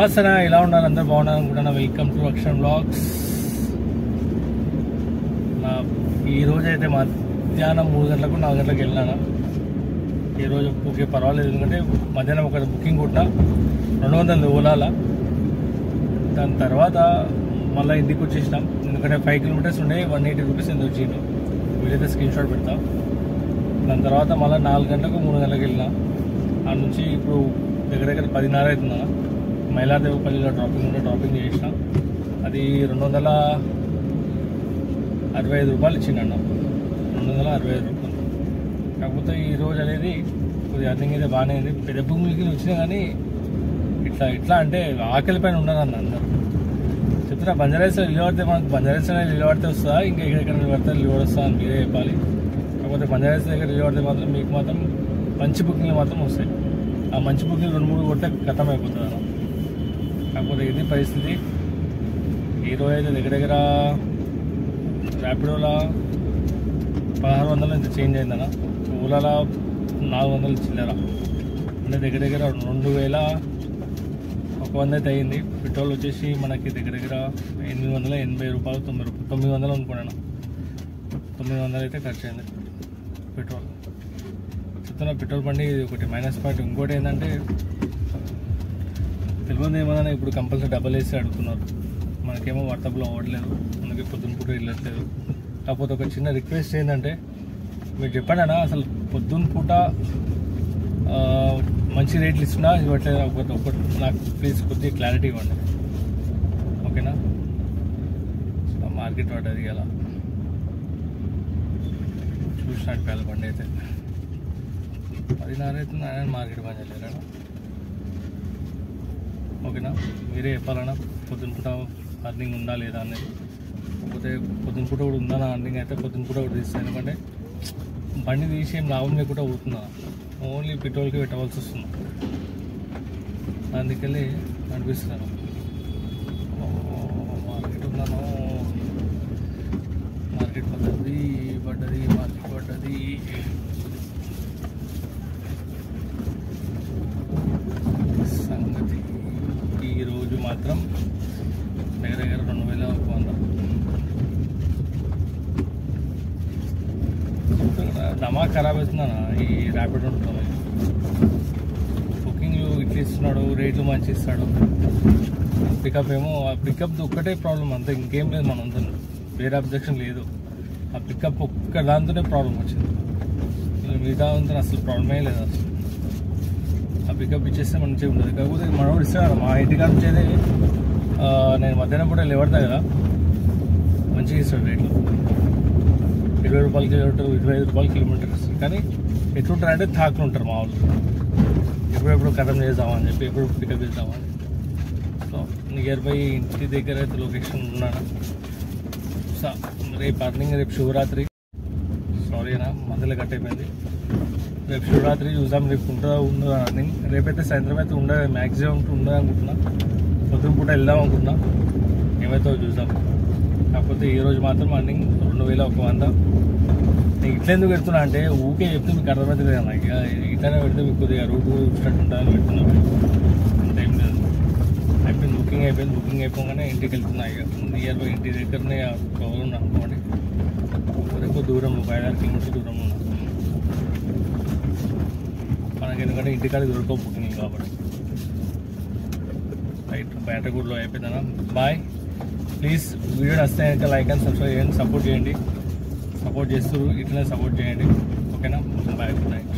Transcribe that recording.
నమస్తే, ఎలా ఉన్నారు? అందరూ బాగున్నారు అనుకుంటున్నా. వెల్కమ్ టు అక్షరం బ్లాగ్స్. ఈరోజు అయితే మధ్యాహ్నం 3 గంటలకు 4 గంటలకు వెళ్ళినా. ఈరోజు ఓకే పర్వాలేదు, ఎందుకంటే మధ్యాహ్నం ఒక బుకింగ్ కొట్టినా 200 ఓలాల. దాని తర్వాత మళ్ళీ ఇంటికి వచ్చేసినాం, ఎందుకంటే 5 కిలోమీటర్స్ ఉండే 180 రూపీస్ ఎందుకు వచ్చిండు. వీలైతే స్క్రీన్ షాట్ పెడతాం. దాని తర్వాత మళ్ళీ 4 గంటలకు 3 గంటలకు వెళ్ళినా. ఆ నుంచి ఇప్పుడు దగ్గర 10:30 అవుతుందా. మైలాదేవపల్లిలో డ్రాపింగ్ చేసిన. అది 265 రూపాయలు ఇచ్చిండన్న, 265 రూపాయలు. కాకపోతే ఈరోజు అనేది కొద్దిగా అర్థంగా అయితే బాగానే ఉంది. పెద్ద భూమికి వచ్చినా కానీ ఇట్లా అంటే ఆకలి పైన ఉండదన్న అందరూ చెప్తున్నా. బంజారాహిల్స్లో నిలబడితే మనకు బంజారాహిల్స్లో నిలబడితే వస్తుందా, ఇంకా ఎక్కడెక్కడ నిలబడితే నిలబడి వస్తుందా అని మీరే చెప్పాలి. కాకపోతే బంజారాహిల్స్ దగ్గర నిలబడితే మాత్రం మీకు మాత్రం మంచి బుకింగ్లు మాత్రం వస్తాయి. ఆ మంచి బుకింగ్ 2-3 కొడితే ఖతం అయిపోతుంది అన్న. కాకపోతే ఇది పరిస్థితి. ఈరోజు అయితే దగ్గర ర్యాపిడోలో 1600 ఇంత చేంజ్ అయిందన్న. ఓలాలో 400 చిల్లర, అంటే దగ్గర 2100 అయితే అయింది. పెట్రోల్ వచ్చేసి మనకి దగ్గర 880 రూపాయలు 900 అనుకున్నాను. 900 అయితే ఖర్చు అయింది పెట్రోల్. చెప్తున్నా, పెట్రోల్ బండి ఒకటి మైనస్ పాయింట్. ఇంకోటి ఏంటంటే తెలియదు ఏమన్నా, ఇప్పుడు కంపల్సరీ డబల్ వేసి అడుగుతున్నారు. మనకేమో వాట్సాప్లో అవ్వట్లేదు, మనకి పొద్దున్న పూట వెళ్ళట్లేదు. కాకపోతే ఒక చిన్న రిక్వెస్ట్ ఏంటంటే, మీరు చెప్పండి అన్న, అసలు పొద్దున్న పూట మంచి రేట్లు ఇస్తున్నా ఇవ్వట్లేదు. ఒకటి నాకు ప్లీజ్ కొద్దిగా క్లారిటీ ఇవ్వండి, ఓకేనా? మార్కెట్ పడ్డది అలా చూసినట్టు పేల బండి అయితే 16 అవుతుంది. ఆయన మార్కెట్ బంద్ చేయలేరా? ఓకేనా, మీరే చెప్పాలన్నా పొద్దున పూట అర్నింగ్ ఉందా లేదా అనేది. కాకపోతే పొద్దున పూట కూడా ఉందా అర్నింగ్ అయితే పొద్దున పూట కూడా తీస్తాను. ఎందుకంటే బండి తీసి ఏం లాభం లేకుండా పోతున్నా, ఓన్లీ పెట్రోల్కి పెట్టవలసి వస్తుంది. అందుకెళ్ళి అనిపిస్తున్నాను. మార్కెట్ ఉన్నాను, మార్కెట్ పడ్డది మార్కెట్ పడ్డది. సంగతి ఈరోజు మాత్రం దగ్గర 2100. దమా ఖరాబ్ అవుతుందా ఈ ర్యాపిడ్ ఉంటుంది. బుకింగ్లు ఇట్లా ఇస్తున్నాడు, రేట్లు మంచి ఇస్తాడు. పికప్ ఏమో, ఆ పికప్ ఒక్కటే ప్రాబ్లం, అంతే, ఇంకేం లేదు. మనంతా వేరే అబ్జెక్షన్ లేదు. ఆ పికప్ ఒక్క దాంతోనే ప్రాబ్లం వచ్చింది. మిగతా అంతా అసలు ప్రాబ్లమే లేదు. అసలు ఆ పికప్ ఇచ్చేస్తే మంచిగా ఉంటుంది. కాకపోతే మనోడు ఇస్తాడు. మా ఇంటికాడ నుంచి అయితే నేను మధ్యాహ్నం పూట లేవడతా కదా, మంచిగా ఇస్తాడు రేట్లు. 20 రూపాయల కిలోమీటర్, 25 రూపాయల కిలోమీటర్ ఇస్తుంది. కానీ ఎట్లుంటారంటే థాకులు ఉంటారు మా వాళ్ళు. ఎప్పుడెప్పుడు కథం చేద్దామని చెప్పి, ఎప్పుడు పికప్ చేద్దామని. సో నియర్ బై ఇంటి దగ్గర అయితే లొకేషన్ ఉన్నాను. రేపు అర్నింగ్, రేపు శివరాత్రి. సారీ అన్న, మధ్యలో కట్ అయిపోయింది. రేపు శివరాత్రి చూసాం, రేపు ఉండదు అర్నింగ్. రేపైతే సాయంత్రం అయితే ఉండదు, మ్యాక్సిమం ఉండదు అనుకుంటున్నా. పొద్దున పూట వెళ్దాం అనుకుంటున్నా, ఏమైతే చూసాం. కాకపోతే ఈరోజు మాత్రం అర్నింగ్ 2100. నేను ఇట్లా ఎందుకు పెడుతున్నా అంటే, ఊకే చెప్తే మీకు అర్థమవుతుంది కదా. ఇక ఇట్లానే పెడితే మీకు కొద్దిగా రూట్ కూడా చూసినట్టు ఉంటుందని పెడుతున్నా. అంతేం లేదు, అయిపోయింది. బుకింగ్ అయిపోగానే ఇంటికి వెళ్తున్నా. ఇక నియర్ బై ఇంటి దగ్గరనే ఉన్నా అనుకోండి. ఎక్కువ దూరం, 5-6 కిలోమీటర్స్ దూరం ఉన్నా మనకి. ఎందుకంటే ఇంటికాడ దొరకవు బుకింగ్ కాబట్టి. రైట్, బేటగూడలో అయిపోయిందన్నా. బాయ్. ప్లీజ్ వీడియో నచ్చితే కనుక లైక్ అండ్ సబ్స్క్రైబ్ చేయండి, సపోర్ట్ చేయండి. సపోర్ట్ చేస్తారు, ఇట్లనే సపోర్ట్ చేయండి, ఓకేనా? Bye, good night.